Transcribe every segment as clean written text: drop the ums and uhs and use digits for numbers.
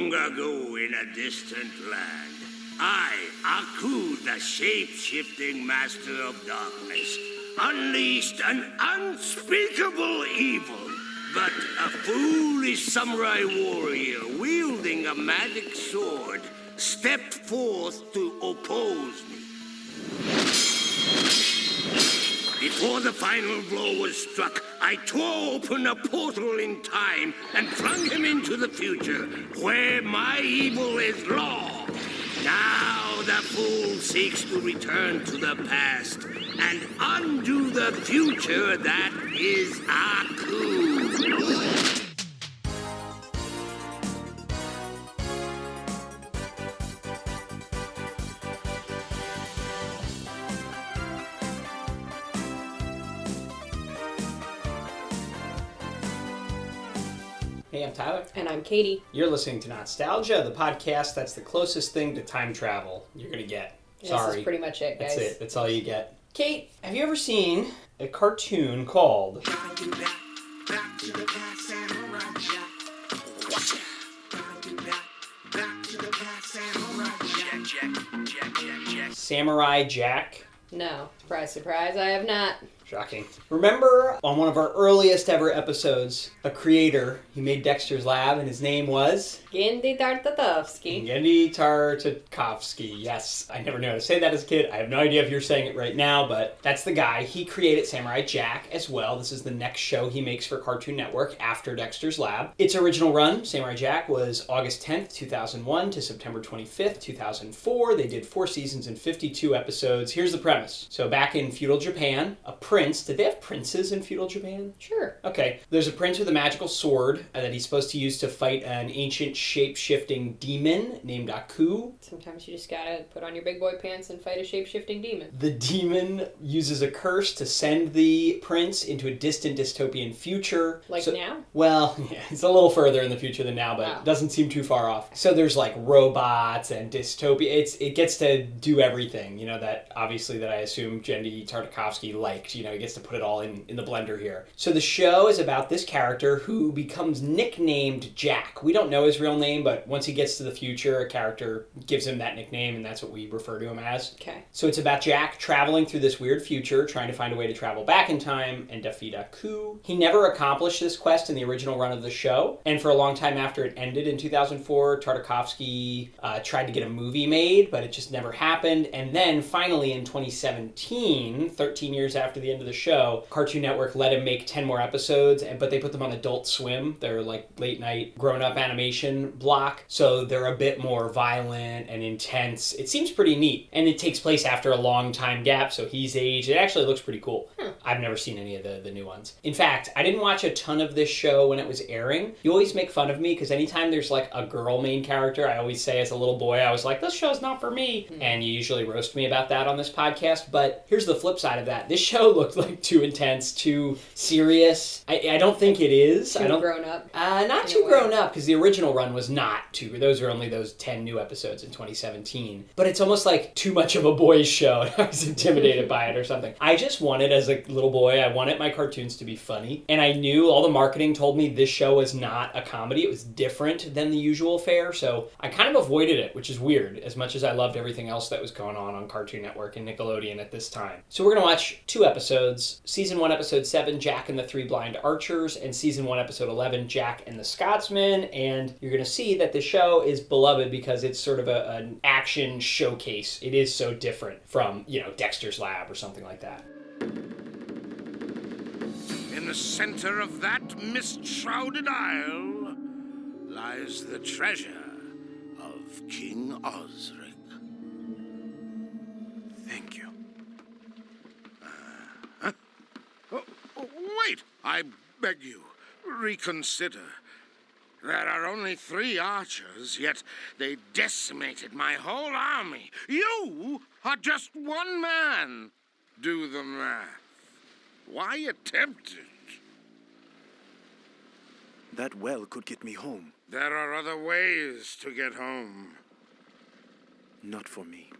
Long ago in a distant land, I, Aku, the shape-shifting master of darkness, unleashed an unspeakable evil. But a foolish samurai warrior wielding a magic sword stepped forth to oppose me. Before the final blow was struck, I tore open a portal in time and flung him into the future, where my evil is law. Now the fool seeks to return to the past and undo the future that is Aku. Hey, I'm Tyler. And I'm Katie. You're listening to Not-Stalgia, the podcast that's the closest thing to time travel you're going to get. Sorry. This is pretty much it, guys. That's it. That's all you get. Kate, have you ever seen a cartoon called... Samurai Jack? No. Surprise, surprise, I have not. Shocking. Remember on one of our earliest ever episodes, a creator, he made Dexter's Lab, and his name was? Genndy Tartakovsky. Genndy Tartakovsky, yes. I never knew how to say that as a kid. I have no idea if you're saying it right now, but that's the guy. He created Samurai Jack as well. This is the next show he makes for Cartoon Network after Dexter's Lab. Its original run, Samurai Jack, was August 10th, 2001 to September 25th, 2004. They did 4 seasons and 52 episodes. Here's the premise. So back in feudal Japan, a prince. Did they have princes in feudal Japan? Sure. Okay. There's a prince with a magical sword that he's supposed to use to fight an ancient shape-shifting demon named Aku. Sometimes you just gotta put on your big boy pants and fight a shape-shifting demon. The demon uses a curse to send the prince into a distant dystopian future. Now? Well, yeah, it's a little further in the future than now, but It doesn't seem too far off. So there's like robots and dystopia. It gets to do everything, that obviously that I assume Genndy Tartakovsky liked. He gets to put it all in the blender here. So the show is about this character who becomes nicknamed Jack. We don't know his real name, but once he gets to the future, a character gives him that nickname, and that's what we refer to him as. Okay. So it's about Jack traveling through this weird future, trying to find a way to travel back in time and defeat Aku. He never accomplished this quest in the original run of the show, and for a long time after it ended in 2004, Tartakovsky tried to get a movie made, but it just never happened. And then finally in 2017, 13 years after the end of the show, Cartoon Network let him make 10 more episodes, but they put them on Adult Swim. They're like late night grown-up animation block, so they're a bit more violent and intense. It seems pretty neat, and it takes place after a long time gap, so he's aged. It actually looks pretty cool. I've never seen any of the new ones. In fact, I didn't watch a ton of this show when it was airing. You always make fun of me because anytime there's like a girl main character, I always say as a little boy, I was like, this show's not for me. And you usually roast me about that on this podcast, but here's the flip side of that. This show looked like too intense, too serious. I don't think it is. Too grown up? Not too grown up, because the original run was not too. Those are only those 10 new episodes in 2017. But it's almost like too much of a boys show, and I was intimidated by it or something. I just wanted, as a little boy, I wanted my cartoons to be funny. And I knew all the marketing told me this show was not a comedy. It was different than the usual fare. So I kind of avoided it, which is weird, as much as I loved everything else that was going on Cartoon Network and Nickelodeon at this time. So we're going to watch 2 episodes. Season 1, Episode 7, Jack and the 3 Blind Archers, and Season 1, Episode 11, Jack and the Scotsman. And you're going to see that the show is beloved because it's sort of an action showcase. It is so different from, Dexter's Lab or something like that. In the center of that mist-shrouded isle lies the treasure of King Osric. Thank you. Wait! I beg you, reconsider. There are only 3 archers, yet they decimated my whole army. You are just 1 man. Do the math. Why attempt it? That well could get me home. There are other ways to get home. Not for me.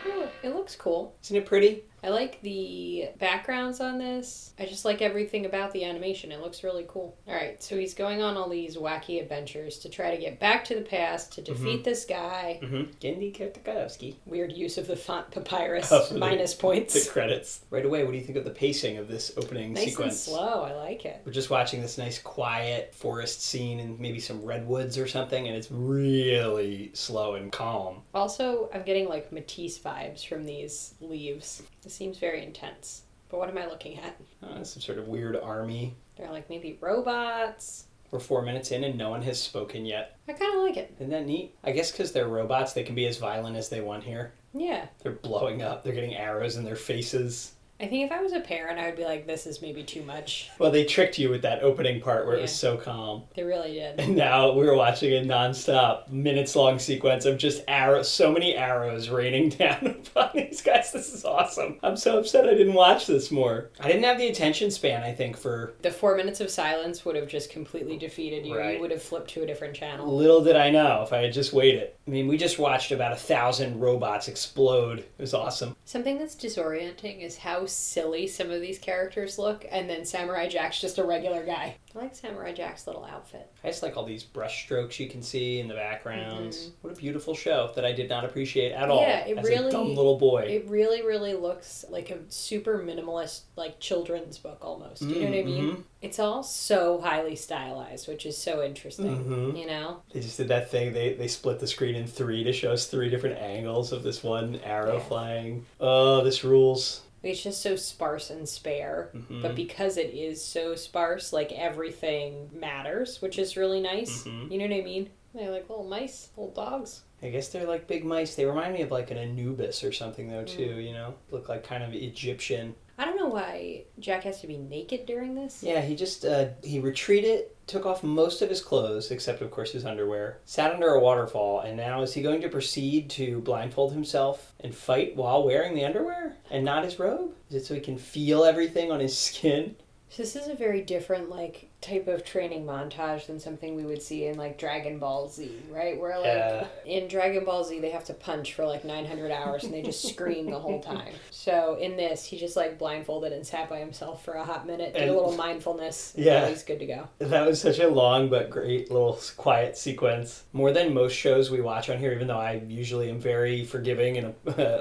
Oh, it looks cool. Isn't it pretty? I like the backgrounds on this. I just like everything about the animation. It looks really cool. All right, so he's going on all these wacky adventures to try to get back to the past to defeat this guy. Genndy Tartakovsky. Weird use of the font papyrus. Oh, Minus points. The credits. Right away, what do you think of the pacing of this opening sequence? Nice and slow. I like it. We're just watching this nice quiet forest scene and maybe some redwoods or something, and it's really slow and calm. Also, I'm getting like Matisse vibes from these leaves. It seems very intense. But what am I looking at? Some sort of weird army. They're like maybe robots. We're 4 minutes in and no one has spoken yet. I kind of like it. Isn't that neat? I guess because they're robots, they can be as violent as they want here. Yeah. They're blowing up. They're getting arrows in their faces. I think if I was a parent, I would be like, this is maybe too much. Well, they tricked you with that opening part where it was so calm. They really did. And now we're watching a nonstop, minutes-long sequence of just arrows, so many arrows raining down upon these guys. This is awesome. I'm so upset I didn't watch this more. I didn't have the attention span, I think, for... The 4 minutes of silence would have just completely defeated you. Right. You would have flipped to a different channel. Little did I know if I had just waited. I mean, we just watched about 1,000 robots explode. It was awesome. Something that's disorienting is how silly some of these characters look, and then Samurai Jack's just a regular guy. I like Samurai Jack's little outfit. I just like all these brush strokes you can see in the backgrounds. What a beautiful show that I did not appreciate at all It as really, a dumb little boy. It really, really looks like a super minimalist, like children's book almost. You know what I mean? It's all so highly stylized, which is so interesting, you know? They just did that thing. They split the screen in 3 to show us 3 different angles of this one arrow flying. Oh, this rules. It's just so sparse and spare, but because it is so sparse, like everything matters, which is really nice. You know what I mean? They're like little mice, little dogs. I guess they're like big mice. They remind me of like an Anubis or something though too, you know? Look like kind of Egyptian. I don't know why Jack has to be naked during this. Yeah, he just, he retreated, took off most of his clothes, except of course his underwear, sat under a waterfall, and now is he going to proceed to blindfold himself and fight while wearing the underwear and not his robe? Is it so he can feel everything on his skin? So this is a very different, like, type of training montage than something we would see in, like, Dragon Ball Z, right? Where, like, in Dragon Ball Z, they have to punch for, like, 900 hours, and they just scream the whole time. So in this, he just, like, blindfolded and sat by himself for a hot minute, did a little mindfulness, and now he's good to go. That was such a long but great little quiet sequence. More than most shows we watch on here, even though I usually am very forgiving and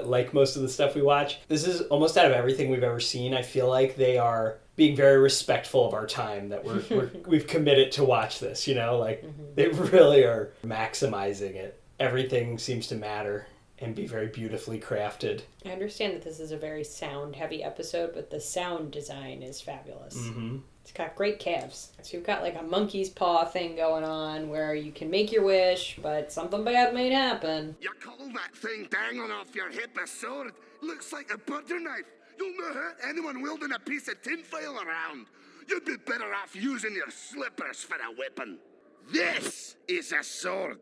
like most of the stuff we watch. This is almost out of everything we've ever seen. I feel like they are being very respectful of our time that we've committed to watch this, you know, like they really are maximizing it. Everything seems to matter and be very beautifully crafted. I understand that this is a very sound heavy episode, but the sound design is fabulous. It's got great calves. So you've got like a monkey's paw thing going on where you can make your wish, but something bad may happen. You call that thing dangling off your hip a sword? Looks like a butter knife. You'll not hurt anyone wielding a piece of tinfoil around. You'd be better off using your slippers for a weapon. This is a sword.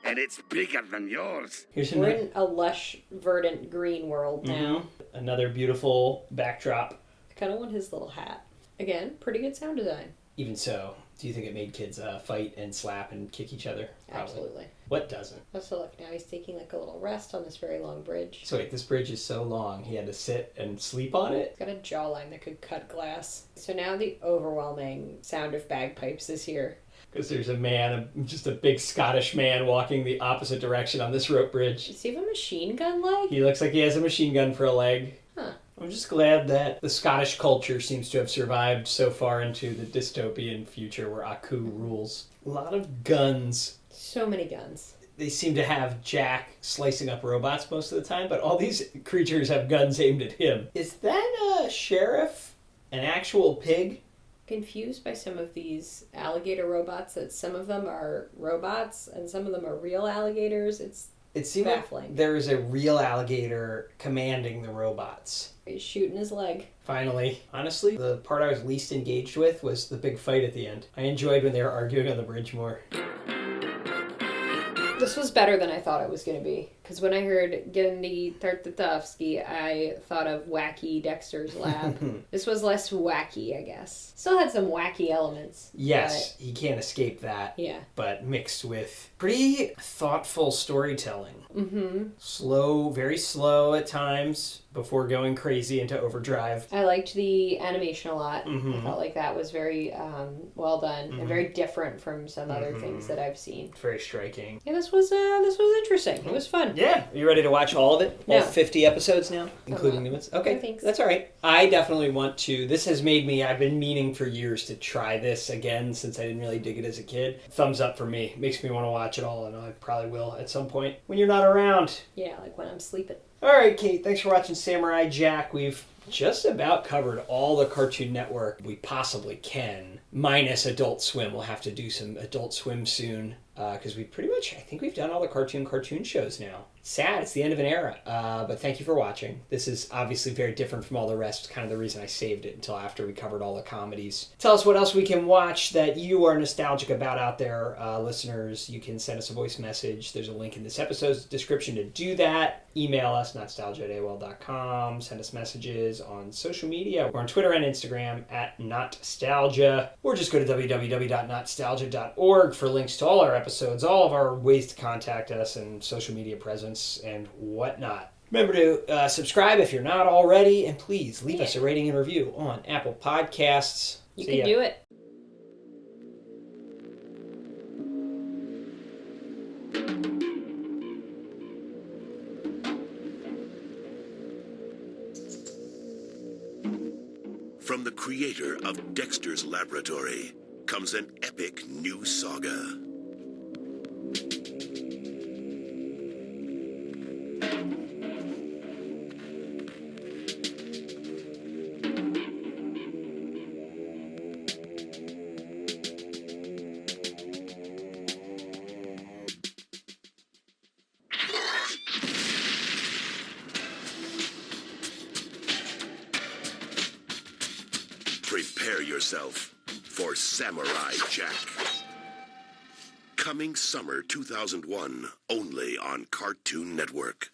And it's bigger than yours. We're in a lush, verdant green world now. Another beautiful backdrop. I kind of want his little hat. Again, pretty good sound design. Even so, do you think it made kids fight and slap and kick each other? Probably. Absolutely. What doesn't? Also, look, now he's taking like a little rest on this very long bridge. So wait, this bridge is so long, he had to sit and sleep on it? It's got a jawline that could cut glass. So now the overwhelming sound of bagpipes is here. Because there's a man, just a big Scottish man walking the opposite direction on this rope bridge. Does he have a machine gun leg? He looks like he has a machine gun for a leg. Huh. I'm just glad that the Scottish culture seems to have survived so far into the dystopian future where Aku rules. A lot of guns. So many guns. They seem to have Jack slicing up robots most of the time, but all these creatures have guns aimed at him. Is that a sheriff? An actual pig? Confused by some of these alligator robots, that some of them are robots and some of them are real alligators. It seems baffling. Like there is a real alligator commanding the robots. He's shooting his leg. Finally. Honestly, the part I was least engaged with was the big fight at the end. I enjoyed when they were arguing on the bridge more. This was better than I thought it was going to be. Because when I heard Genndy Tartakovsky, I thought of Wacky Dexter's Lab. This was less wacky, I guess. Still had some wacky elements. Yes, he can't escape that. Yeah. But mixed with pretty thoughtful storytelling. Mm-hmm. Slow, very slow at times before going crazy into overdrive. I liked the animation a lot. Mm-hmm. I felt like that was very well done and very different from some other things that I've seen. Very striking. Yeah, this was interesting. It was fun. Yeah. Are you ready to watch all of it? All No. 50 episodes now? Including new ones? Okay. No, thanks. That's all right. I definitely want to. This has made me, I've been meaning for years to try this again since I didn't really dig it as a kid. Thumbs up for me. Makes me want to watch it all, and I probably will at some point when you're not around. Yeah, like when I'm sleeping. All right, Kate, thanks for watching Samurai Jack. We've just about covered all the Cartoon Network we possibly can, minus Adult Swim. We'll have to do some Adult Swim soon, because we pretty much, I think we've done all the cartoon shows now. Sad, it's the end of an era, but thank you for watching. This is obviously very different from all the rest, kind of the reason I saved it until after we covered all the comedies. Tell us what else we can watch that you are nostalgic about out there, listeners. You can send us a voice message. There's a link in this episode's description to do that. Email us, nostalgia@AOL.com. Send us messages on social media. We're on Twitter and Instagram at Not-Stalgia. Or just go to www.notstalgia.org for links to all our episodes, all of our ways to contact us and social media presence and whatnot. Remember to subscribe if you're not already, and please leave us a rating and review on Apple Podcasts. You can do it. From the creator of Dexter's Laboratory comes an epic new saga. Prepare yourself for Samurai Jack. Coming summer 2001, only on Cartoon Network.